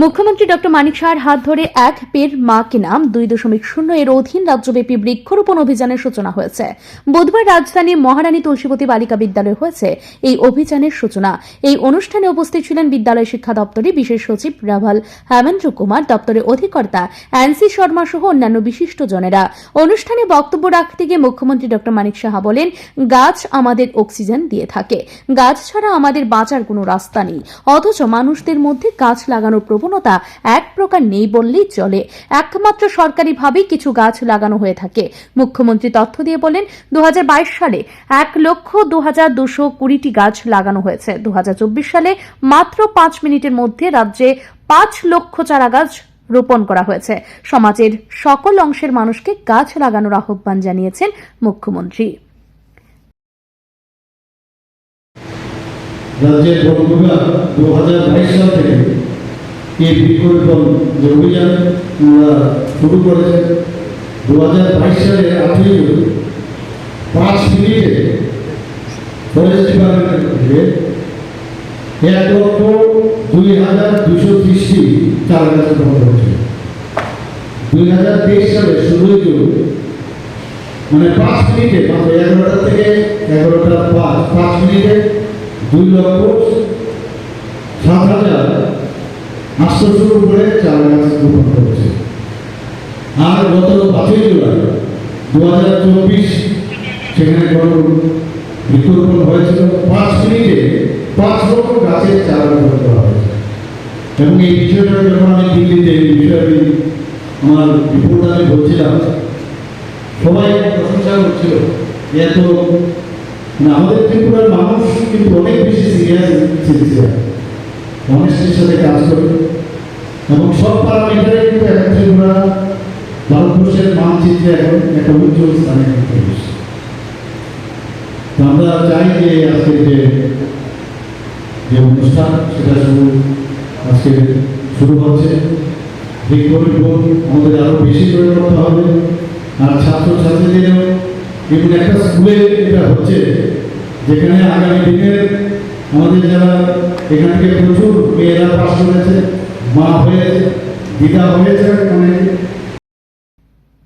মুখ্যমন্ত্রী ডক্টর মানিক সাহার হাত ধরে এক পের মা কে নাম 2.0 এর অধীন রাজ্যব্যাপী বৃক্ষরোপণ অভিযানের সূচনা হয়েছে। বুধবার রাজধানীর মহারানী তুলসীবতী বালিকা বিদ্যালয়ে হয়েছে এই অভিযানের সূচনা। এই অনুষ্ঠানে উপস্থিত ছিলেন বিদ্যালয় শিক্ষা দপ্তরের বিশেষ সচিব রাভাল হেমেন্দ্র কুমার, দপ্তরের অধিকর্তা এনসি শর্মা সহ অন্যান্য বিশিষ্টজনেরা। অনুষ্ঠানে বক্তব্য রাখতে গিয়ে মুখ্যমন্ত্রী ডক্টর মানিক সাহা বলেন, গাছ আমাদের অক্সিজেন দিয়ে থাকে, গাছ ছাড়া আমাদের বাঁচার কোনো রাস্তা নেই। অথচ মানুষদের মধ্যে গাছ লাগানোর প্রবণতা এক প্রকার নেই বললেই চলে। একমাত্র সরকারিভাবেই কিছু গাছ লাগানো হয়ে থাকে। মুখ্যমন্ত্রী তথ্য দিয়ে বলেন, 2022 সালে 1,02,220টি গাছ লাগানো হয়েছে। 2024 সালে মাত্র 5 মিনিটের মধ্যে রাজ্যে 5 লক্ষ চারা গাছ রোপণ করা হয়েছে। সমাজের সকল অংশের মানুষকে গাছ লাগানোর আহ্বান জানিয়েছেন মুখ্যমন্ত্রী। রাজ্যের বনবিভাগ 2022 সাল থেকে এই বৃক্ষরোপণ যে অভিযান আমরা শুরু করেছে। 2022 সালে 8ই জুন 5 মিনিটে ফরেস্ট ডিপার্টমেন্ট থেকে 1,02,230টি চারা গাছ রোপণ করেছে। 2023 সালে 16ই জুন মানে 5 মিনিটে, মাত্র 11টা থেকে 11টা 5 মিনিটে 2,07,800 উপরে চারা গাছ রোপণ করেছে। আর গত 5ই জুলাই 2024 সেখানে বৃক্ষরোপণ হয়েছিল। 5 মিনিটে 5 লক্ষ গাছের চারা রোপণ করা হয়েছে। এবং এই বিষয়টা যখন আমি দিল্লিতে এই বিষয়টি আমার রিপোর্ট আমি বলছিলাম, সবাই প্রশংসা করছিল। এত আমাদের ত্রিপুরার মানুষ কিন্তু অনেক বেশি সিরিয়াস, অনেস্টির সাথে কাজ করে এবং সব প্যারামিটারে কিন্তু এখন ত্রিপুরা ভারতবর্ষের মানচিত্রে এখন একটা উজ্জ্বল স্থানে আমরা চাই যে আজকে যে অনুষ্ঠান সেটা আজকে শুরু হচ্ছে। বৃক্ষরোপণ আমাদের আরো বেশি করে করতে হবে। আর ছাত্রছাত্রীদেরও এবং একটা স্কুলে এটা হচ্ছে যেখানে আগামী দিনের আমাদের যারা এখান থেকে প্রচুর মেয়েরা পাশ করেছে, মা হয়েছে, দিদা হয়েছে।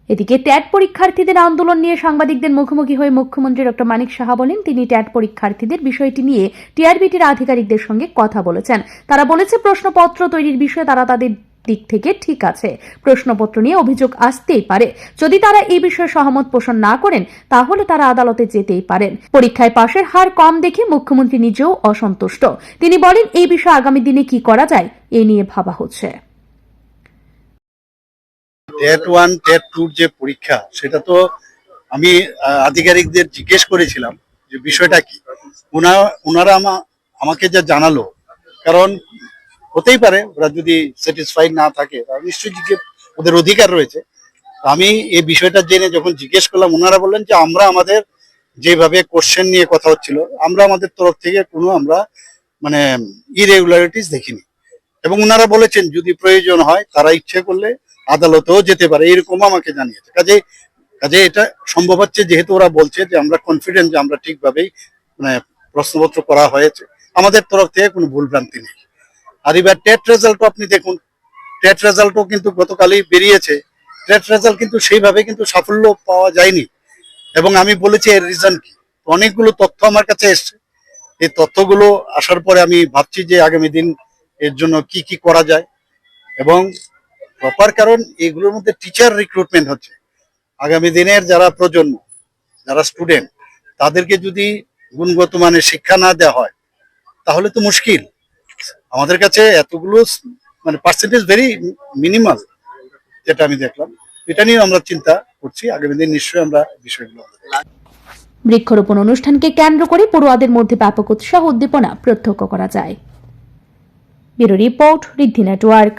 এদিকে ট্যাট পরীক্ষার্থীদের আন্দোলন নিয়ে সাংবাদিকদের মুখোমুখি হয়ে মুখ্যমন্ত্রী ডক্টর মানিক সাহা বলেন, তিনি ট্যাট পরীক্ষার্থীদের বিষয়টি নিয়ে টিআরবিটির আধিকারিকদের সঙ্গে কথা বলেছেন। তারা বলেছে, প্রশ্নপত্র তৈরির বিষয়ে তারা তাদের দিক থেকে ঠিক আছে, প্রশ্নপত্র নিয়ে অভিযোগ আসতেই পারে। যদি তারা এই বিষয়ে সহমত পোষণ না করেন তাহলে তারা আদালতে যেতেই পারেন। পরীক্ষায় পাশের হার কম দেখে মুখ্যমন্ত্রী নিজেও অসন্তুষ্ট। তিনি বলেন, এই বিষয়ে আগামী দিনে কি করা যায় এ নিয়ে ভাবা হচ্ছে। টেট 1 টেট 2 যে পরীক্ষা, সেটা তো আমি আধিকারিকদের জিজ্ঞেস করেছিলাম যে বিষয়টা কি। ওনারা আমাকে যা জানালো, কারণ হতেই পারে ওরা যদি স্যাটিসফাইড না থাকে তাহলে নিশ্চয়ই ওদের অধিকার রয়েছে। আমি এই বিষয়টা জেনে যখন জিজ্ঞেস করলাম, ওনারা বললেন যে আমরা আমাদের যেভাবে কোশ্চেন নিয়ে কথা হচ্ছিল, আমরা আমাদের তরফ থেকে কোনো আমরা মানে ইরেগুলারিটিস দেখিনি। এবং ওনারা বলেছেন যদি প্রয়োজন হয় তারা ইচ্ছে করলে আদালতেও যেতে পারে, এরকম আমাকে জানিয়েছে। কাজে এটা সম্ভব হচ্ছে, যেহেতু ওরা বলছে যে আমরা কনফিডেন্ট যে আমরা ঠিকভাবেই মানে প্রশ্নপত্র করা হয়েছে, আমাদের তরফ থেকে কোনো ভুলভ্রান্তি নেই। আর এবার টেট রেজাল্টও আপনি দেখুন, টেট রেজাল্টও কিন্তু গতকালই বেরিয়েছে। টেট রেজাল্ট কিন্তু সেইভাবে কিন্তু সাফল্য পাওয়া যায়নি। এবং আমি বলেছি এর রিজন কি, অনেকগুলো তথ্য আমার কাছে এসছে। এই তথ্যগুলো আসার পরে আমি ভাবছি যে আগামী দিন এর জন্য কি কি করা যায়। এবং প্রপার, কারণ এগুলোর মধ্যে টিচার রিক্রুটমেন্ট হচ্ছে। আগামী দিনের যারা প্রজন্ম, যারা স্টুডেন্ট, তাদেরকে যদি গুণগত মানের শিক্ষা না দেওয়া হয় তাহলে তো মুশকিল। আমাদের কাছে এতগুলো মানে পার্সেন্টেজ ভেরি মিনিমাল, যেটা আমি দেখলাম। এটা নিয়ে আমরা চিন্তা করছি, আগামী দিন নিশ্চয়ই আমরা বিষয়গুলো। বৃক্ষরোপণ অনুষ্ঠানকে কেন্দ্র করে পড়ুয়াদের মধ্যে ব্যাপক উৎসাহ উদ্দীপনা প্রত্যক্ষ করা যায়। ব্যুরো রিপোর্ট, ঋদ্ধি নেটওয়ার্ক।